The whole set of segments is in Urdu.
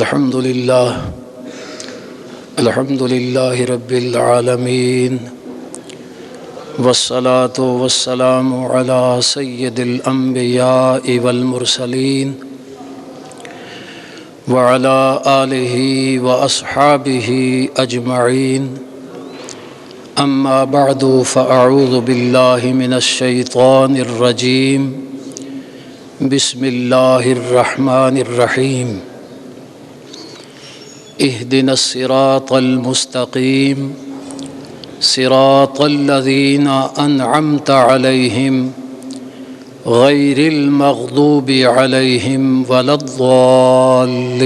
الحمد لله رب العالمين والصلاة والسلام على سيد الأنبياء والمرسلين وعلى آله وأصحابه أجمعين. أما بعد فأعوذ بالله من الشيطان الرجيم. بسم الله الرحمن الرحيم. اهدنا الصراط المستقيم صراط الذين أنعمت عليهم غير المغضوب عليهم ولا الضالين.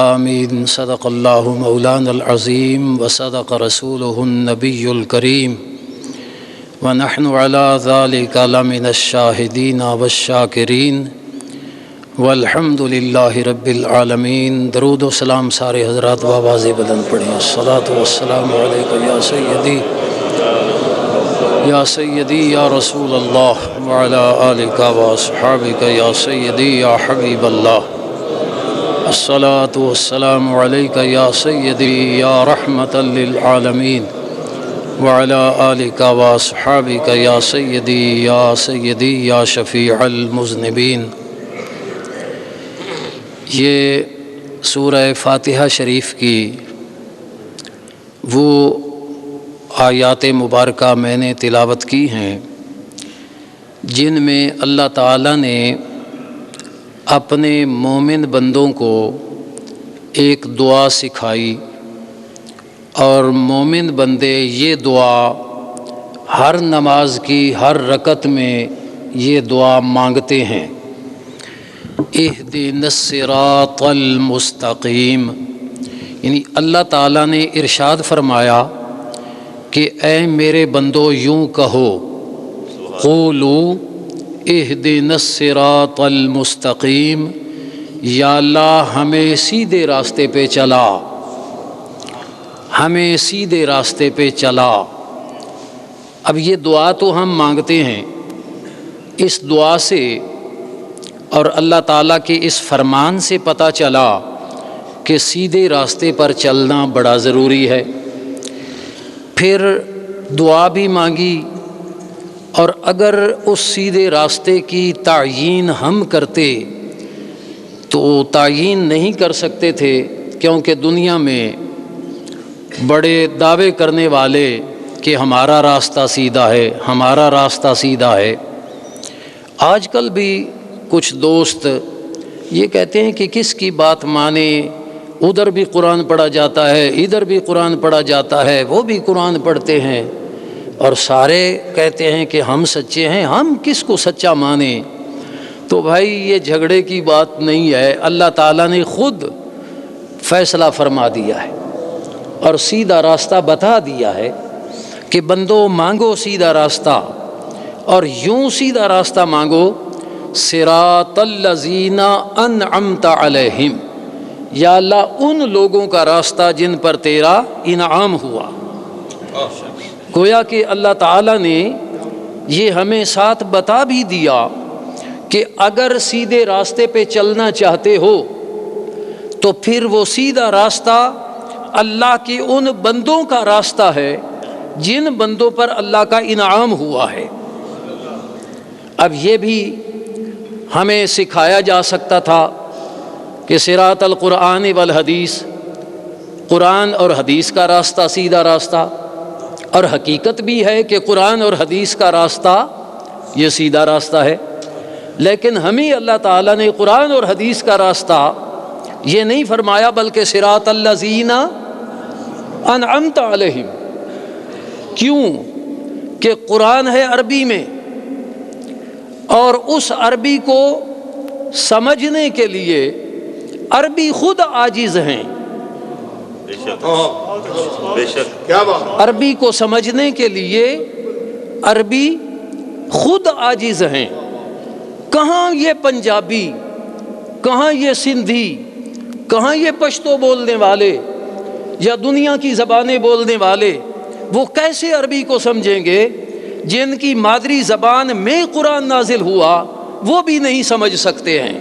آمين. صدق الله مولانا العظيم وصدق رسوله النبي الكريم ونحن على ذلك لمن الشاهدين والشاكرين والحمد للہ رب العالمین. درود و سلام سارے حضرات بآواز بلند پڑھیں. الصلاۃ والسلام علیک یا سیدی یا رسول اللہ وعلی آلک واصحابک یا سیدی یا حبیب اللہ. الصلاۃ والسلام علیک یا سیدی یا رحمۃ للعالمین وعلی آلک واصحابک یا سیدی یا شفیع المذنبین. یہ سورہ فاتحہ شریف کی وہ آیات مبارکہ میں نے تلاوت کی ہیں جن میں اللہ تعالیٰ نے اپنے مومن بندوں کو ایک دعا سکھائی اور مومن بندے یہ دعا ہر نماز کی ہر رکعت میں یہ دعا مانگتے ہیں. اہدنا الصراط المستقیم، یعنی اللہ تعالیٰ نے ارشاد فرمایا کہ اے میرے بندو یوں کہو، قولوا اہدنا الصراط المستقیم، یا اللہ ہمیں سیدھے راستے پہ چلا، ہمیں سیدھے راستے پہ چلا. اب یہ دعا تو ہم مانگتے ہیں، اس دعا سے اور اللہ تعالیٰ کے اس فرمان سے پتہ چلا کہ سیدھے راستے پر چلنا بڑا ضروری ہے. پھر دعا بھی مانگی، اور اگر اس سیدھے راستے کی تعیین ہم کرتے تو تعیین نہیں کر سکتے تھے، کیونکہ دنیا میں بڑے دعوے کرنے والے کہ ہمارا راستہ سیدھا ہے، ہمارا راستہ سیدھا ہے. آج کل بھی کچھ دوست یہ کہتے ہیں کہ کس کی بات مانیں، ادھر بھی قرآن پڑھا جاتا ہے، ادھر بھی قرآن پڑھا جاتا ہے، وہ بھی قرآن پڑھتے ہیں، اور سارے کہتے ہیں کہ ہم سچے ہیں، ہم کس کو سچا مانیں. تو بھائی یہ جھگڑے کی بات نہیں ہے. اللہ تعالیٰ نے خود فیصلہ فرما دیا ہے اور سیدھا راستہ بتا دیا ہے کہ بندو مانگو سیدھا راستہ، اور یوں سیدھا راستہ مانگو، صراط الذین انعمت علیہم، یا اللہ ان لوگوں کا راستہ جن پر تیرا انعام ہوا. گویا کہ اللہ تعالیٰ نے یہ ہمیں ساتھ بتا بھی دیا کہ اگر سیدھے راستے پہ چلنا چاہتے ہو تو پھر وہ سیدھا راستہ اللہ کے ان بندوں کا راستہ ہے جن بندوں پر اللہ کا انعام ہوا ہے. اب یہ بھی ہمیں سکھایا جا سکتا تھا کہ صراط القرآن والحدیث، قرآن اور حدیث کا راستہ سیدھا راستہ، اور حقیقت بھی ہے کہ قرآن اور حدیث کا راستہ یہ سیدھا راستہ ہے. لیکن ہمیں اللہ تعالیٰ نے قرآن اور حدیث کا راستہ یہ نہیں فرمایا، بلکہ صراط الذین انعمت علیہم. کیوں کہ قرآن ہے عربی میں، اور اس عربی کو سمجھنے کے لیے عربی خود عاجز ہیں. عربی کو سمجھنے کے لیے عربی خود عاجز ہیں. کہاں یہ پنجابی، کہاں یہ سندھی، کہاں یہ پشتو بولنے والے یا دنیا کی زبانیں بولنے والے، وہ کیسے عربی کو سمجھیں گے جن کی مادری زبان میں قرآن نازل ہوا وہ بھی نہیں سمجھ سکتے ہیں.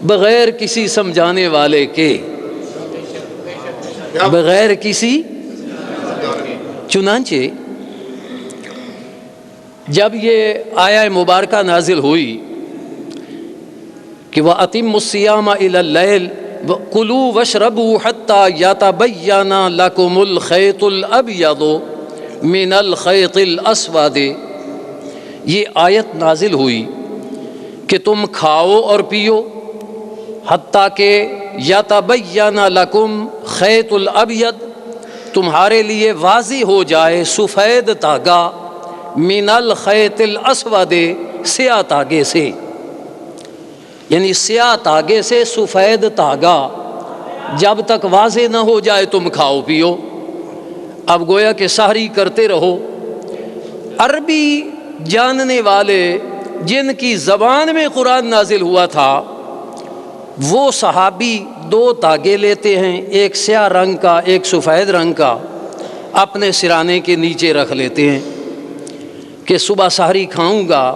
بغیر کسی سمجھانے والے کے، بغیر کسی، چنانچہ جب یہ آیہ مبارکہ نازل ہوئی کہ وَأَتِمُّوا الصِّيَامَ إِلَى اللَّيْلِ وَكُلُوا وَاشْرَبُوا حَتَّى يَتَبَيَّنَ لَكُمُ الْخَيْطُ الْأَبْيَضُ مِنَ الْخَيْطِ الْأَسْوَدِ، یہ آیت نازل ہوئی کہ تم کھاؤ اور پیو حتیٰ کہ یتبین لکم خیط الابید، تمہارے لیے واضح ہو جائے سفید دھاگا، من الخیط الاسود، سیاہ دھاگے سے، یعنی سیاہ دھاگے سے سفید دھاگا جب تک واضح نہ ہو جائے تم کھاؤ پیو۔ اب گویا کہ سحری کرتے رہو۔ عربی جاننے والے جن کی زبان میں قرآن نازل ہوا تھا وہ صحابی دو دھاگے لیتے ہیں، ایک سیاہ رنگ کا ایک سفید رنگ کا، اپنے سرانے کے نیچے رکھ لیتے ہیں کہ صبح سحری کھاؤں گا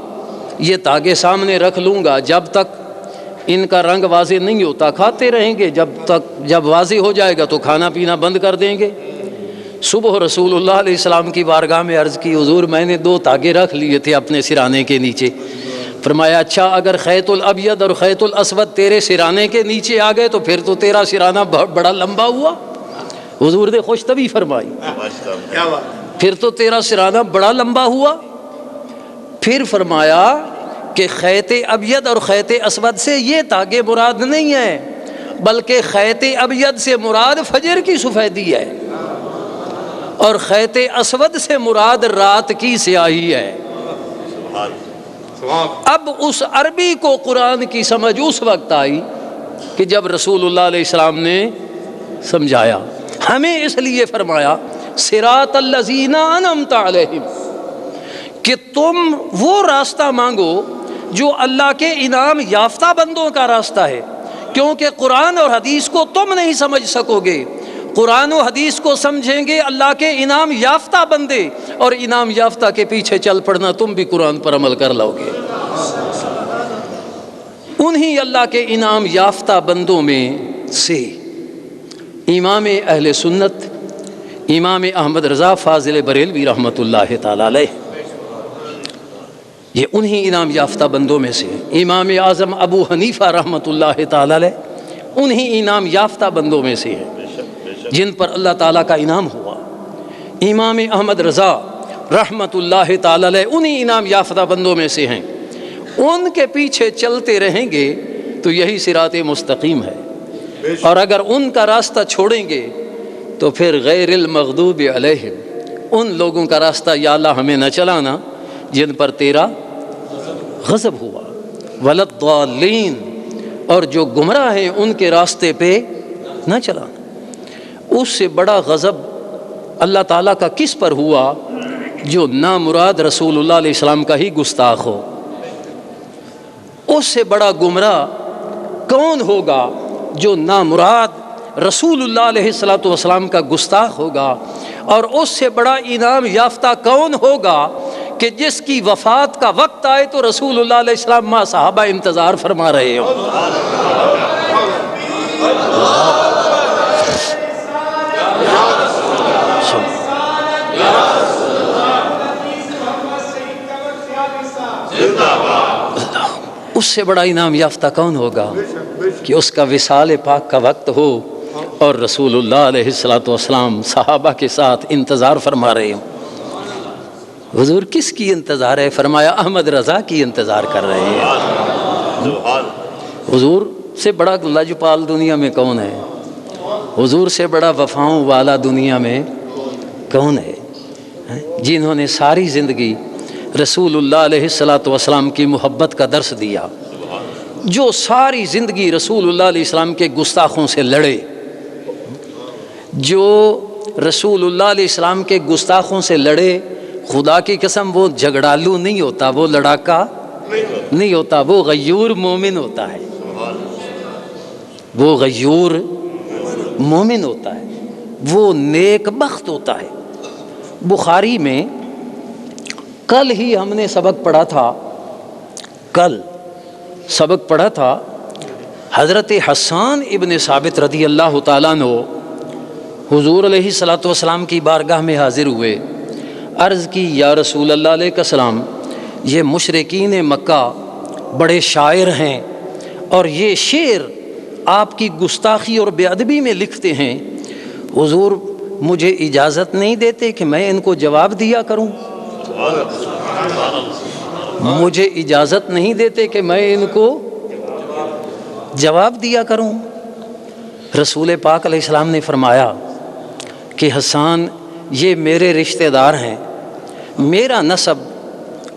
یہ دھاگے سامنے رکھ لوں گا، جب تک ان کا رنگ واضح نہیں ہوتا کھاتے رہیں گے، جب واضح ہو جائے گا تو کھانا پینا بند کر دیں گے۔ صبح رسول اللہ علیہ السلام کی بارگاہ میں عرض کی حضور میں نے دو دھاگے رکھ لیے تھے اپنے سرانے کے نیچے۔ فرمایا اچھا اگر خیط الابید اور خیط الاسود تیرے سرانے کے نیچے آ گئے تو پھر تو تیرا سرانہ بڑا لمبا ہوا۔ حضور نے خوش طبی فرمائی پھر تو تیرا سرانہ بڑا لمبا ہوا۔ پھر فرمایا کہ خیط ابید اور خیط اسود سے یہ دھاگے مراد نہیں ہے، بلکہ خیط ابید سے مراد فجر کی سفیدی ہے اور خیط اسود سے مراد رات کی سیاہی ہے۔ اب اس عربی کو قرآن کی سمجھ اس وقت آئی کہ جب رسول اللہ علیہ السلام نے سمجھایا۔ ہمیں اس لیے فرمایا صراط الذین انعمت علیہم، کہ تم وہ راستہ مانگو جو اللہ کے انعام یافتہ بندوں کا راستہ ہے، کیونکہ قرآن اور حدیث کو تم نہیں سمجھ سکو گے، قرآن و حدیث کو سمجھیں گے اللہ کے انعام یافتہ بندے، اور انعام یافتہ کے پیچھے چل پڑنا تم بھی قرآن پر عمل کر لو گے۔ انہی اللہ کے انعام یافتہ بندوں میں سے امام اہل سنت امام احمد رضا فاضل بریلوی رحمۃ اللہ تعالی علیہ، یہ انہی انعام یافتہ بندوں میں سے۔ امام اعظم ابو حنیفہ رحمۃ اللہ تعالی علیہ انہی انعام یافتہ بندوں میں سے ہیں جن پر اللہ تعالیٰ کا انعام ہوا۔ امام احمد رضا رحمۃ اللہ تعالی علیہ انہی انعام یافتہ بندوں میں سے ہیں، ان کے پیچھے چلتے رہیں گے تو یہی صراط مستقیم ہے، اور اگر ان کا راستہ چھوڑیں گے تو پھر غیر المغضوب علیہم، ان لوگوں کا راستہ یا اللہ ہمیں نہ چلانا جن پر تیرا غضب ہوا، ولا الضالین، اور جو گمراہ ہیں ان کے راستے پہ نہ چلانا۔ اس سے بڑا غضب اللہ تعالیٰ کا کس پر ہوا جو نامراد رسول اللہ علیہ السلام کا ہی گستاخ ہو؟ اس سے بڑا گمراہ کون ہوگا جو نامراد رسول اللہ علیہ السلام کا گستاخ ہوگا؟ اور اس سے بڑا انعام یافتہ کون ہوگا کہ جس کی وفات کا وقت آئے تو رسول اللہ علیہ السلام مع صحابہ انتظار فرما رہے ہوں؟ اس سے بڑا انعام یافتہ کون ہوگا کہ اس کا وصال پاک کا وقت ہو اور رسول اللہ علیہ السلام صحابہ کے ساتھ انتظار فرما رہے ہوں؟ حضور کس کی انتظار ہے؟ فرمایا احمد رضا کی انتظار کر رہے ہیں۔ حضور سے بڑا لجپال دنیا میں کون ہے؟ حضور سے بڑا وفاؤں والا دنیا میں کون ہے؟ جنہوں نے ساری زندگی رسول اللہ علیہ السلام کی محبت کا درس دیا، جو ساری زندگی رسول اللہ علیہ السلام کے گستاخوں سے لڑے، جو رسول اللہ علیہ السلام کے گستاخوں سے لڑے، خدا کی قسم وہ جھگڑالو نہیں ہوتا، وہ لڑاکا نہیں ہوتا، وہ غیور مومن ہوتا ہے، وہ غیور مومن ہوتا ہے، وہ نیک بخت ہوتا ہے۔ بخاری میں کل ہی ہم نے سبق پڑھا تھا حضرت حسان ابن ثابت رضی اللہ تعالیٰ عنہ حضور علیہ الصلوۃ والسلام کی بارگاہ میں حاضر ہوئے، عرض کی یا رسول اللہ علیہ السلام، یہ مشرکین مکہ بڑے شاعر ہیں اور یہ شعر آپ کی گستاخی اور بے ادبی میں لکھتے ہیں، حضور مجھے اجازت نہیں دیتے کہ میں ان کو جواب دیا کروں؟ مجھے اجازت نہیں دیتے کہ میں ان کو جواب دیا کروں؟ رسول پاک علیہ السلام نے فرمایا کہ حسان یہ میرے رشتہ دار ہیں، میرا نسب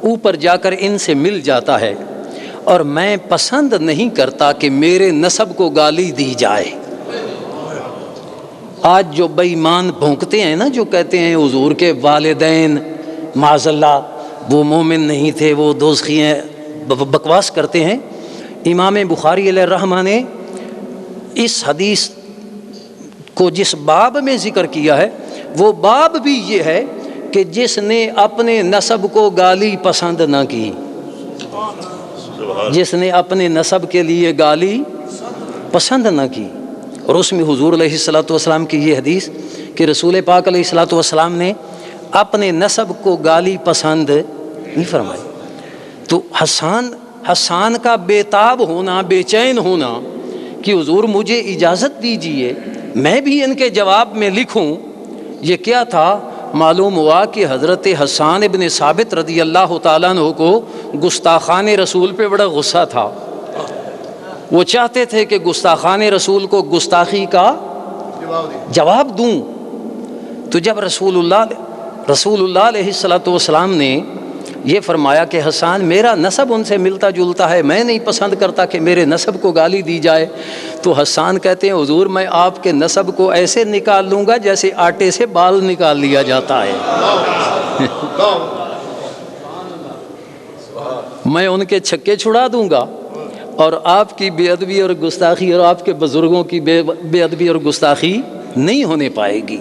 اوپر جا کر ان سے مل جاتا ہے اور میں پسند نہیں کرتا کہ میرے نسب کو گالی دی جائے۔ آج جو بے ایمان بھونکتے ہیں نا، جو کہتے ہیں حضور کے والدین معاذ اللہ وہ مومن نہیں تھے، وہ دوزخی ہیں، بکواس کرتے ہیں۔ امام بخاری علیہ الرحمہ نے اس حدیث کو جس باب میں ذکر کیا ہے وہ باب بھی یہ ہے کہ جس نے اپنے نسب کو گالی پسند نہ کی، جس نے اپنے نسب کے لیے گالی پسند نہ کی۔ اور اس میں حضور علیہ الصلوۃ والسلام کی یہ حدیث کہ رسول پاک علیہ الصلوۃ والسلام نے اپنے نسب کو گالی پسند نہیں فرمائی۔ تو حسان کا بے تاب ہونا، بے چین ہونا کہ حضور مجھے اجازت دیجئے میں بھی ان کے جواب میں لکھوں، یہ کیا تھا؟ معلوم ہوا کہ حضرت حسان ابن ثابت رضی اللہ تعالیٰ عنہ کو گستاخان رسول پہ بڑا غصہ تھا۔ وہ چاہتے تھے کہ گستاخان رسول کو گستاخی کا جواب دوں۔ تو جب رسول اللہ علیہ الصلوۃ والسلام نے یہ فرمایا کہ حسان میرا نسب ان سے ملتا جلتا ہے، میں نہیں پسند کرتا کہ میرے نسب کو گالی دی جائے، تو حسان کہتے ہیں حضور میں آپ کے نسب کو ایسے نکال لوں گا جیسے آٹے سے بال نکال لیا جاتا ہے۔ میں ان کے چھکے چھڑا دوں گا اور آپ کی بے ادبی اور گستاخی اور آپ کے بزرگوں کی بے ادبی اور گستاخی نہیں ہونے پائے گی۔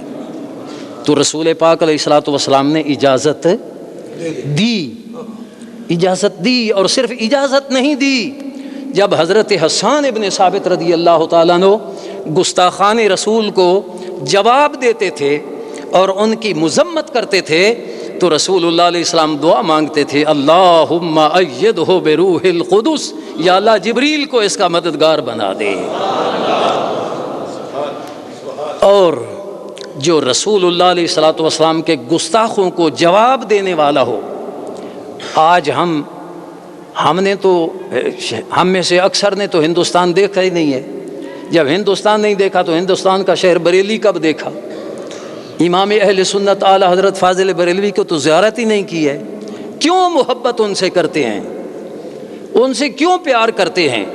تو رسول پاک علیہ الصلوۃ والسلام نے اجازت دی اور صرف اجازت نہیں دی، جب حضرت حسان ابن ثابت رضی اللہ تعالیٰ عنہ گستاخان رسول کو جواب دیتے تھے اور ان کی مذمت کرتے تھے تو رسول اللہ علیہ السلام دعا مانگتے تھے، اللہم ایدہ بروح القدس، یا اللہ جبریل کو اس کا مددگار بنا دے۔ اور جو رسول اللہ علیہ الصلوۃ والسلام کے گستاخوں کو جواب دینے والا ہو، آج ہم نے تو ہم میں سے اکثر نے تو ہندوستان دیکھا ہی نہیں ہے۔ جب ہندوستان نہیں دیکھا تو ہندوستان کا شہر بریلی کب دیکھا؟ امام اہل سنت اعلی حضرت فاضل بریلوی کو تو زیارت ہی نہیں کی ہے۔ کیوں محبت ان سے کرتے ہیں؟ ان سے کیوں پیار کرتے ہیں؟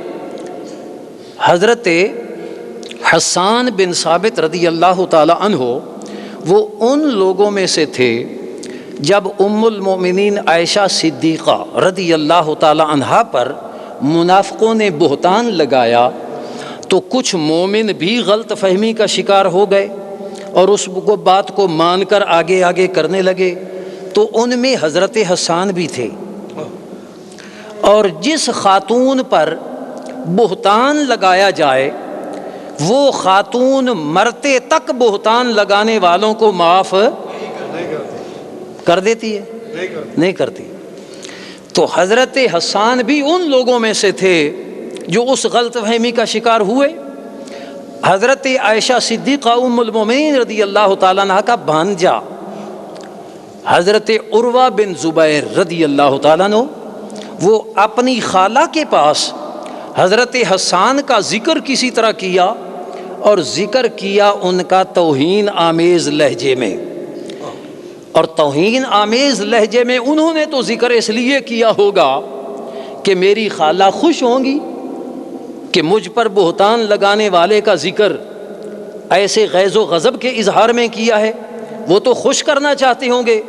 حضرت حسان بن ثابت رضی اللہ تعالی عنہ وہ ان لوگوں میں سے تھے جب ام المومنین عائشہ صدیقہ رضی اللہ تعالی عنہا پر منافقوں نے بہتان لگایا تو کچھ مومن بھی غلط فہمی کا شکار ہو گئے اور اس کو بات کو مان کر آگے کرنے لگے، تو ان میں حضرت حسان بھی تھے۔ اور جس خاتون پر بہتان لگایا جائے وہ خاتون مرتے تک بہتان لگانے والوں کو معاف کر دیتی ہے؟ نہیں کرتی۔ تو حضرت حسان بھی ان لوگوں میں سے تھے جو اس غلط فہمی کا شکار ہوئے۔ حضرت عائشہ صدیقہ ام المومنین رضی اللہ تعالیٰ عنہ کا بھانجا حضرت عروہ بن زبیر رضی اللہ تعالیٰ عنہ، وہ اپنی خالہ کے پاس حضرت حسان کا ذکر کسی طرح کیا اور ذکر کیا ان کا توہین آمیز لہجے میں، اور توہین آمیز لہجے میں انہوں نے تو ذکر اس لیے کیا ہوگا کہ میری خالہ خوش ہوں گی کہ مجھ پر بہتان لگانے والے کا ذکر ایسے غیظ و غضب کے اظہار میں کیا ہے، وہ تو خوش کرنا چاہتے ہوں گے۔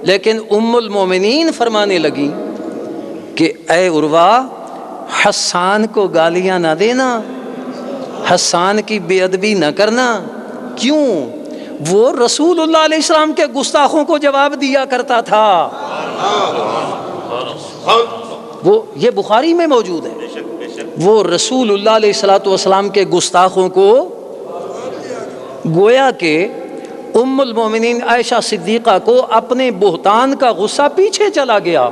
لیکن ام المومنین فرمانے لگی کہ اے عروہ، حسان کو گالیاں نہ دینا، حسان کی بے ادبی نہ کرنا۔ کیوں؟ وہ رسول اللہ علیہ السلام کے گستاخوں کو جواب دیا کرتا تھا۔ وہ یہ بخاری میں موجود ہے۔ وہ رسول اللہ علیہ الصلوۃ والسلام کے گستاخوں کو گویا کہ ام المومنین عائشہ صدیقہ کو اپنے بہتان کا غصہ پیچھے چلا گیا.